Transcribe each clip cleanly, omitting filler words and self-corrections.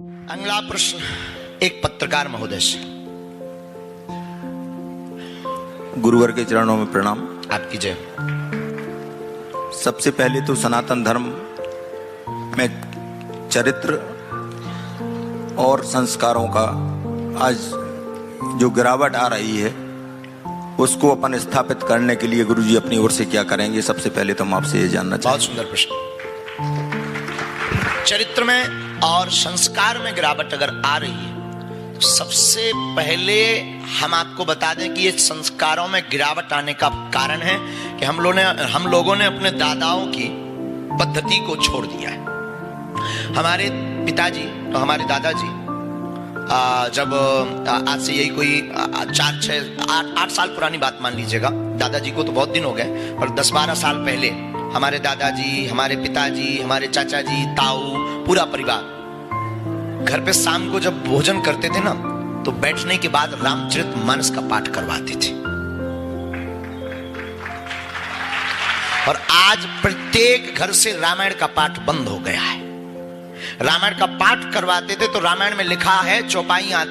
अगला प्रश्न एक पत्रकार महोदय से। गुरुवर के चरणों में प्रणाम। आपकी जय। सबसे पहले तो सनातन धर्म में चरित्र और संस्कारों का आज जो गिरावट आ रही है उसको अपन स्थापित करने के लिए गुरुजी अपनी ओर से क्या करेंगे, सबसे पहले तो हम आपसे ये जानना चाहेंगे। बहुत सुंदर प्रश्न। चरित्र में और संस्कार में गिरावट अगर आ रही है तो सबसे पहले हम आपको बता दें कि ये संस्कारों में गिरावट आने का कारण है कि हम लोगों ने अपने दादाओं की पद्धति को छोड़ दिया है। हमारे पिताजी तो हमारे दादाजी जब आज से यही कोई 4-6-8 साल पुरानी बात मान लीजिएगा, दादाजी को तो बहुत दिन हो गए, और 10-12 साल पहले हमारे दादाजी, हमारे पिताजी, हमारे चाचा जी, ताऊ, पूरा परिवार घर पे शाम को जब भोजन करते थे ना तो बैठने के बाद रामचरितमानस का पाठ करवाते थे। और आज प्रत्येक घर से रामायण का पाठ बंद हो गया है। रामायण का पाठ करवाते थे तो रामायण में लिखा है, चौपाइयां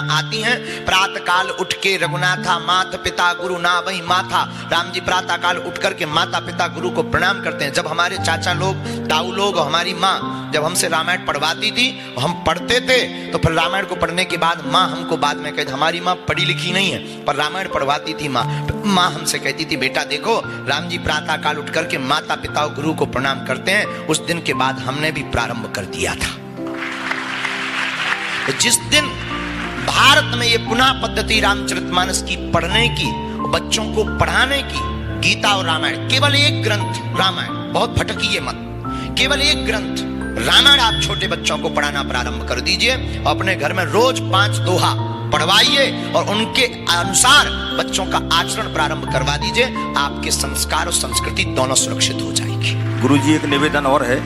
आती हैं, प्रातः काल उठ के रघुनाथा माता पिता गुरु ना वही माथा। राम जी प्रातः काल उठ करके माता पिता गुरु को प्रणाम करते हैं। जब हमारे चाचा लोग, ताऊ लोग और हमारी माँ जब हमसे रामायण पढ़वाती थी हम पढ़ते थे, तो फिर रामायण को पढ़ने के बाद माँ हमको बाद में कहती, हमारी माँ पढ़ी लिखी नहीं है पर रामायण पढ़वाती थी माँ हमसे कहती थी, बेटा देखो राम जी प्रातः काल उठ करके माता पिता और गुरु को प्रणाम करते हैं। उस दिन के बाद हमने भी प्रारंभ कर दिया था। तो जिस दिन भारत में ये पुनः पद्धति रामचरितमानस की पढ़ने की, बच्चों को पढ़ाने की, गीता और रामायण, केवल एक ग्रंथ रामायण, बहुत भटकिए मत, केवल एक ग्रंथ रामायण आप छोटे बच्चों को पढ़ाना प्रारंभ कर दीजिए। अपने घर में रोज 5 दोहा पढ़वाइए और उनके अनुसार बच्चों का आचरण प्रारंभ करवा दीजिए। आपके संस्कार और संस्कृति दोनों सुरक्षित हो जाएगी। गुरुजी एक निवेदन और है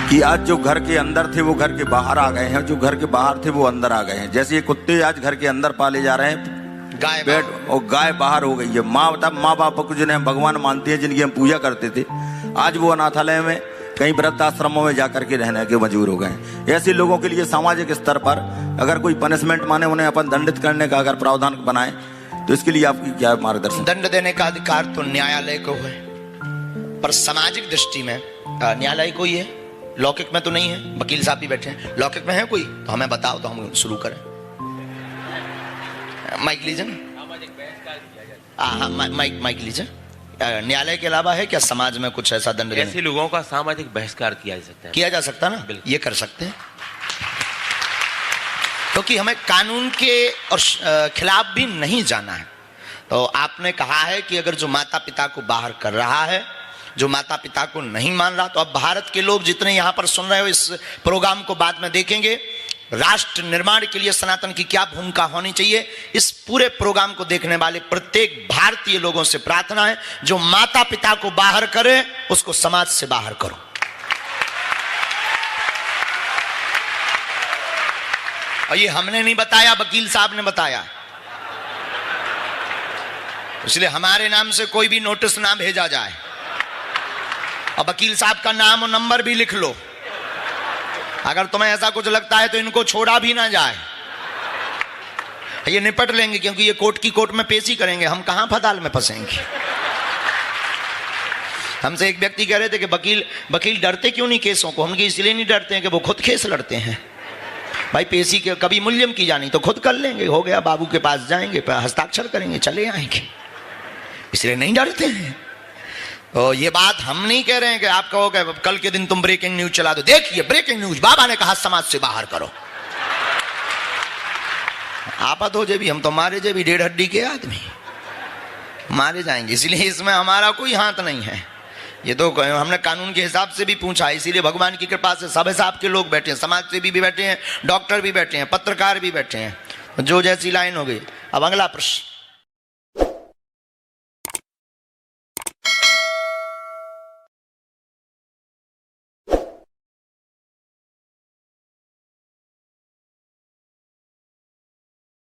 कि आज जो घर के अंदर थे वो घर के बाहर आ गए हैं, जो घर के बाहर थे वो अंदर आ गए हैं। जैसे ये कुत्ते आज घर के अंदर पाले जा रहे हैं, गाय बाहर हो गई है। माँ बाप को जिन्हें भगवान मानते हैं, जिनकी हम पूजा करते थे, आज वो अनाथालय में, कई वृद्धाश्रमों में जाकर के रहने के मजबूर हो गए। ऐसे लोगों के लिए सामाजिक स्तर पर अगर कोई पनिशमेंट माने, उन्हें अपन दंडित करने का अगर प्रावधान बनाए तो इसके लिए आपकी क्या मार्गदर्शन? दंड देने का अधिकार तो न्यायालय को है, पर सामाजिक दृष्टि में न्यायालय को ही है, लौकिक में तो नहीं है। वकील साहब भी बैठे हैं, लौकिक में है कोई तो हमें बताओ तो हम शुरू करें। माइक लीजिए ना। हाँ, माइक लीजिए। न्यायालय के अलावा है क्या समाज में कुछ ऐसा दंड? ऐसे लोगों का सामाजिक बहिष्कार किया जा सकता है। किया जा सकता ना, ये कर सकते हैं, क्योंकि हमें कानून के और खिलाफ भी नहीं जाना है। तो आपने कहा है कि अगर जो माता पिता को बाहर कर रहा है, जो माता पिता को नहीं मान रहा, तो अब भारत के लोग जितने यहां पर सुन रहे हो, इस प्रोग्राम को बाद में देखेंगे, राष्ट्र निर्माण के लिए सनातन की क्या भूमिका होनी चाहिए, इस पूरे प्रोग्राम को देखने वाले प्रत्येक भारतीय लोगों से प्रार्थना है, जो माता पिता को बाहर करे उसको समाज से बाहर करो। और ये हमने नहीं बताया, वकील साहब ने बताया, इसलिए हमारे नाम से कोई भी नोटिस ना भेजा जाए। और वकील साहब का नाम और नंबर भी लिख लो, अगर तुम्हें ऐसा कुछ लगता है तो इनको छोड़ा भी ना जाए, ये निपट लेंगे, क्योंकि ये कोर्ट में पेशी करेंगे, हम कहां फदाल में फंसेंगे। हमसे एक व्यक्ति कह रहे थे कि वकील डरते क्यों नहीं केसों को? हम इसलिए नहीं डरते हैं कि वो खुद केस लड़ते हैं। भाई पेशी के कभी मूल्यम की जानी तो खुद कर लेंगे, हो गया, बाबू के पास जाएंगे, हस्ताक्षर करेंगे, चले आएंगे, इसलिए नहीं डरते हैं। तो ये बात हम नहीं कह रहे हैं कि आप कहोगे कल के दिन तुम ब्रेकिंग न्यूज चला दो, देखिए ब्रेकिंग न्यूज, बाबा ने कहा समाज से बाहर करो। आपत हो जाए भी, हम तो मारे जाए भी 1.5 हड्डी के आदमी मारे जाएंगे, इसलिए इसमें हमारा कोई हाथ नहीं है। ये तो हमने कानून के हिसाब से भी पूछा, इसीलिए भगवान की कृपा से सब हिसाब के लोग बैठे हैं, समाज सेवी भी बैठे हैं, डॉक्टर भी बैठे हैं, पत्रकार भी बैठे हैं, जो जैसी लाइन हो गई। अब अगला प्रश्न।